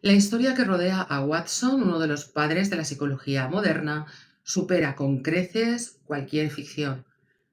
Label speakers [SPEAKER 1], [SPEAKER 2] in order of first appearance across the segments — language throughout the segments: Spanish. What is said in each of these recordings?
[SPEAKER 1] La historia que rodea a Watson, uno de los padres de la psicología moderna, supera con creces cualquier ficción.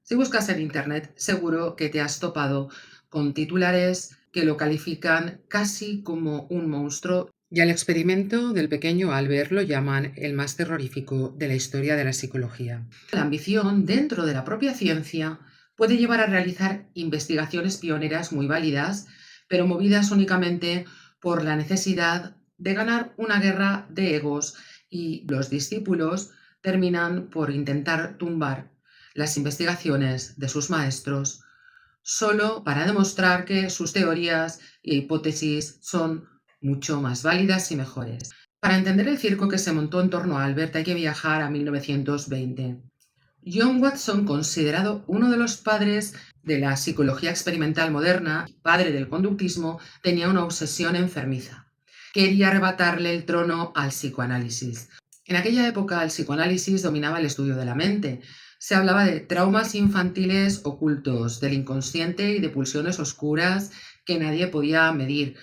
[SPEAKER 1] Si buscas en Internet, seguro que te has topado con titulares que lo califican casi como un monstruo y al experimento del pequeño Albert lo llaman el más terrorífico de la historia de la psicología. La ambición dentro de la propia ciencia puede llevar a realizar investigaciones pioneras muy válidas, pero movidas únicamente por la necesidad de ganar una guerra de egos, y los discípulos terminan por intentar tumbar las investigaciones de sus maestros solo para demostrar que sus teorías e hipótesis son mucho más válidas y mejores. Para entender el circo que se montó en torno a Albert hay que viajar a 1920. John Watson, considerado uno de los padres de la psicología experimental moderna, padre del conductismo, tenía una obsesión enfermiza. Quería arrebatarle el trono al psicoanálisis. En aquella época el psicoanálisis dominaba el estudio de la mente. Se hablaba de traumas infantiles ocultos, del inconsciente y de pulsiones oscuras que nadie podía medir,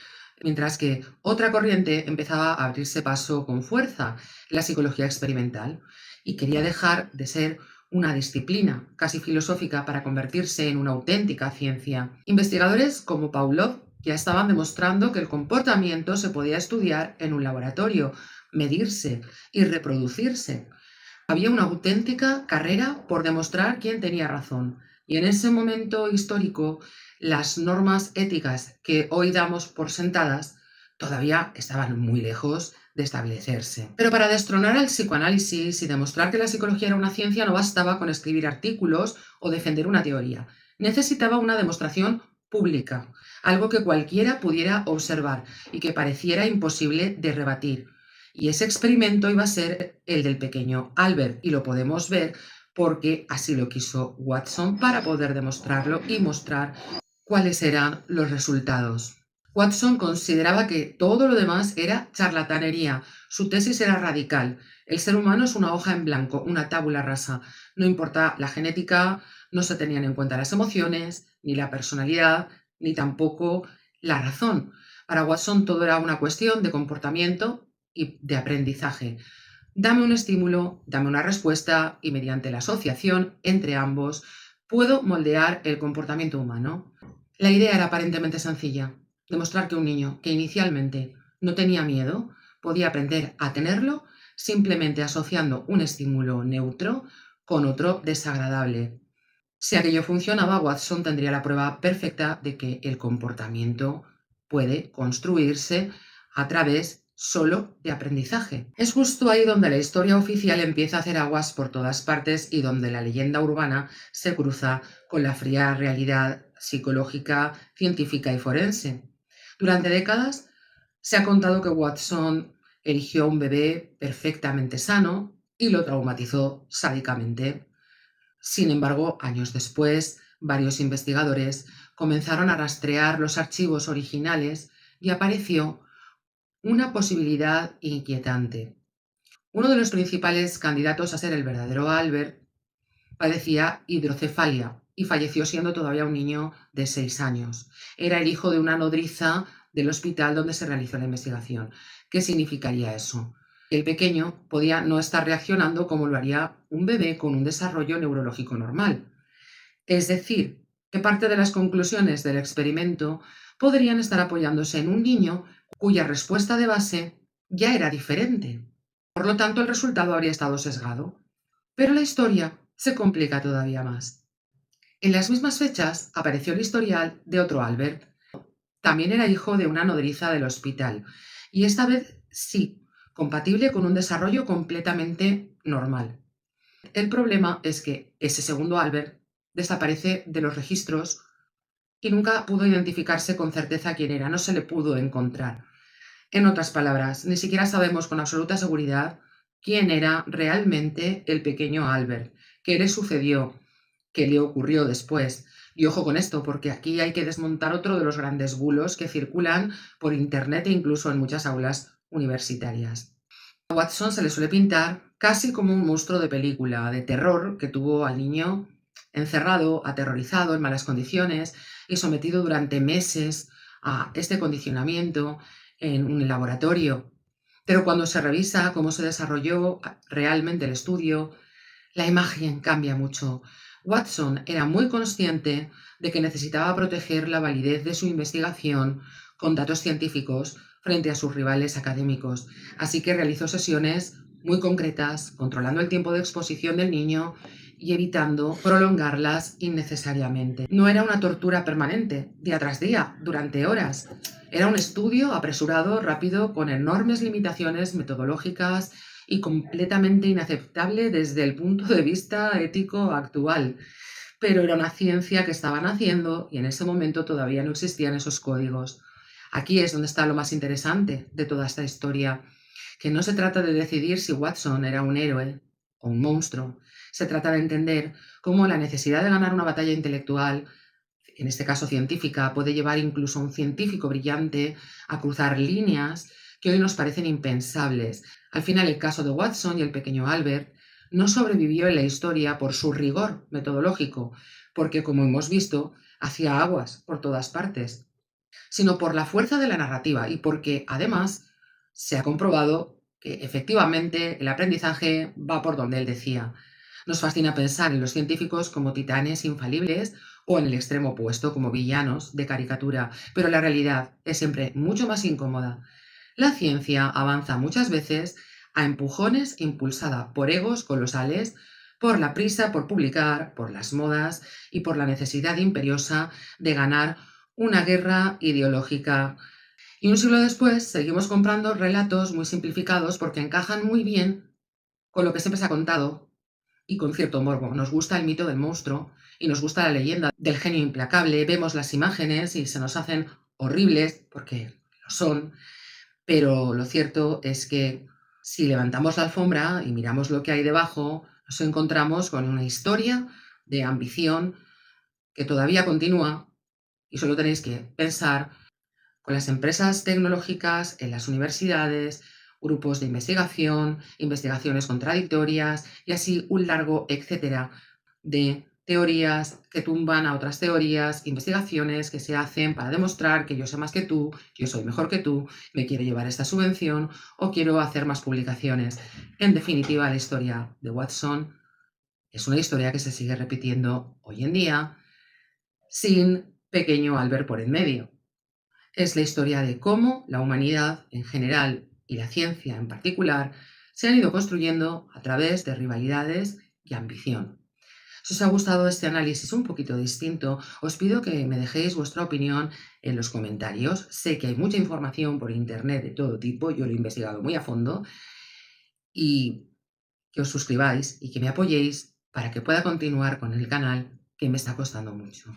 [SPEAKER 1] mientras que otra corriente empezaba a abrirse paso con fuerza, la psicología experimental, y quería dejar de ser una disciplina casi filosófica para convertirse en una auténtica ciencia. Investigadores como Pavlov ya estaban demostrando que el comportamiento se podía estudiar en un laboratorio, medirse y reproducirse. Había una auténtica carrera por demostrar quién tenía razón. Y en ese momento histórico, las normas éticas que hoy damos por sentadas todavía estaban muy lejos de establecerse. Pero para destronar al psicoanálisis y demostrar que la psicología era una ciencia no bastaba con escribir artículos o defender una teoría. Necesitaba una demostración pública, algo que cualquiera pudiera observar y que pareciera imposible de rebatir. Y ese experimento iba a ser el del pequeño Albert, y lo podemos ver porque así lo quiso Watson para poder demostrarlo y mostrar cuáles eran los resultados. Watson consideraba que todo lo demás era charlatanería. Su tesis era radical. El ser humano es una hoja en blanco, una tabula rasa. No importa la genética, no se tenían en cuenta las emociones, ni la personalidad, ni tampoco la razón. Para Watson todo era una cuestión de comportamiento y de aprendizaje. Dame un estímulo, dame una respuesta y mediante la asociación entre ambos puedo moldear el comportamiento humano. La idea era aparentemente sencilla: demostrar que un niño que inicialmente no tenía miedo podía aprender a tenerlo simplemente asociando un estímulo neutro con otro desagradable. Si aquello funcionaba, Watson tendría la prueba perfecta de que el comportamiento puede construirse a través solo de aprendizaje. Es justo ahí donde la historia oficial empieza a hacer aguas por todas partes y donde la leyenda urbana se cruza con la fría realidad psicológica, científica y forense. Durante décadas se ha contado que Watson eligió a un bebé perfectamente sano y lo traumatizó sádicamente. Sin embargo, años después, varios investigadores comenzaron a rastrear los archivos originales y apareció una posibilidad inquietante. Uno de los principales candidatos a ser el verdadero Albert padecía hidrocefalia y falleció siendo todavía un niño de 6 años. Era el hijo de una nodriza del hospital donde se realizó la investigación. ¿Qué significaría eso? Que el pequeño podía no estar reaccionando como lo haría un bebé con un desarrollo neurológico normal. Es decir, que parte de las conclusiones del experimento podrían estar apoyándose en un niño cuya respuesta de base ya era diferente. Por lo tanto, el resultado habría estado sesgado. Pero la historia se complica todavía más. En las mismas fechas apareció el historial de otro Albert. También era hijo de una nodriza del hospital, y esta vez sí, compatible con un desarrollo completamente normal. El problema es que ese segundo Albert desaparece de los registros y nunca pudo identificarse con certeza quién era, no se le pudo encontrar. En otras palabras, ni siquiera sabemos con absoluta seguridad quién era realmente el pequeño Albert, qué le sucedió, qué le ocurrió después. Y ojo con esto, porque aquí hay que desmontar otro de los grandes bulos que circulan por internet e incluso en muchas aulas universitarias. A Watson se le suele pintar casi como un monstruo de película, de terror, que tuvo al niño encerrado, aterrorizado, en malas condiciones y sometido durante meses a este condicionamiento en un laboratorio. Pero cuando se revisa cómo se desarrolló realmente el estudio, la imagen cambia mucho. Watson era muy consciente de que necesitaba proteger la validez de su investigación con datos científicos frente a sus rivales académicos, así que realizó sesiones muy concretas, controlando el tiempo de exposición del niño y evitando prolongarlas innecesariamente. No era una tortura permanente, día tras día, durante horas. Era un estudio apresurado, rápido, con enormes limitaciones metodológicas y completamente inaceptable desde el punto de vista ético actual. Pero era una ciencia que estaban haciendo y en ese momento todavía no existían esos códigos. Aquí es donde está lo más interesante de toda esta historia, que no se trata de decidir si Watson era un héroe o un monstruo. Se trata de entender cómo la necesidad de ganar una batalla intelectual, en este caso científica, puede llevar incluso a un científico brillante a cruzar líneas que hoy nos parecen impensables. Al final, el caso de Watson y el pequeño Albert no sobrevivió en la historia por su rigor metodológico, porque, como hemos visto, hacía aguas por todas partes, sino por la fuerza de la narrativa y porque, además, se ha comprobado que efectivamente el aprendizaje va por donde él decía. Nos fascina pensar en los científicos como titanes infalibles o en el extremo opuesto como villanos de caricatura, pero la realidad es siempre mucho más incómoda. La ciencia avanza muchas veces a empujones impulsada por egos colosales, por la prisa por publicar, por las modas y por la necesidad imperiosa de ganar una guerra ideológica. Y un siglo después seguimos comprando relatos muy simplificados porque encajan muy bien con lo que siempre se ha contado y con cierto morbo. Nos gusta el mito del monstruo y nos gusta la leyenda del genio implacable. Vemos las imágenes y se nos hacen horribles porque lo son, pero lo cierto es que si levantamos la alfombra y miramos lo que hay debajo, nos encontramos con una historia de ambición que todavía continúa y solo tenéis que pensar con las empresas tecnológicas, en las universidades, grupos de investigación, investigaciones contradictorias y así un largo etcétera de teorías que tumban a otras teorías, investigaciones que se hacen para demostrar que yo sé más que tú, yo soy mejor que tú, me quiero llevar esta subvención o quiero hacer más publicaciones. En definitiva, la historia de Watson es una historia que se sigue repitiendo hoy en día sin pequeño Albert por en medio. Es la historia de cómo la humanidad en general y la ciencia en particular se han ido construyendo a través de rivalidades y ambición. Si os ha gustado este análisis un poquito distinto, os pido que me dejéis vuestra opinión en los comentarios. Sé que hay mucha información por internet de todo tipo, yo lo he investigado muy a fondo, y que os suscribáis y que me apoyéis para que pueda continuar con el canal, que me está costando mucho.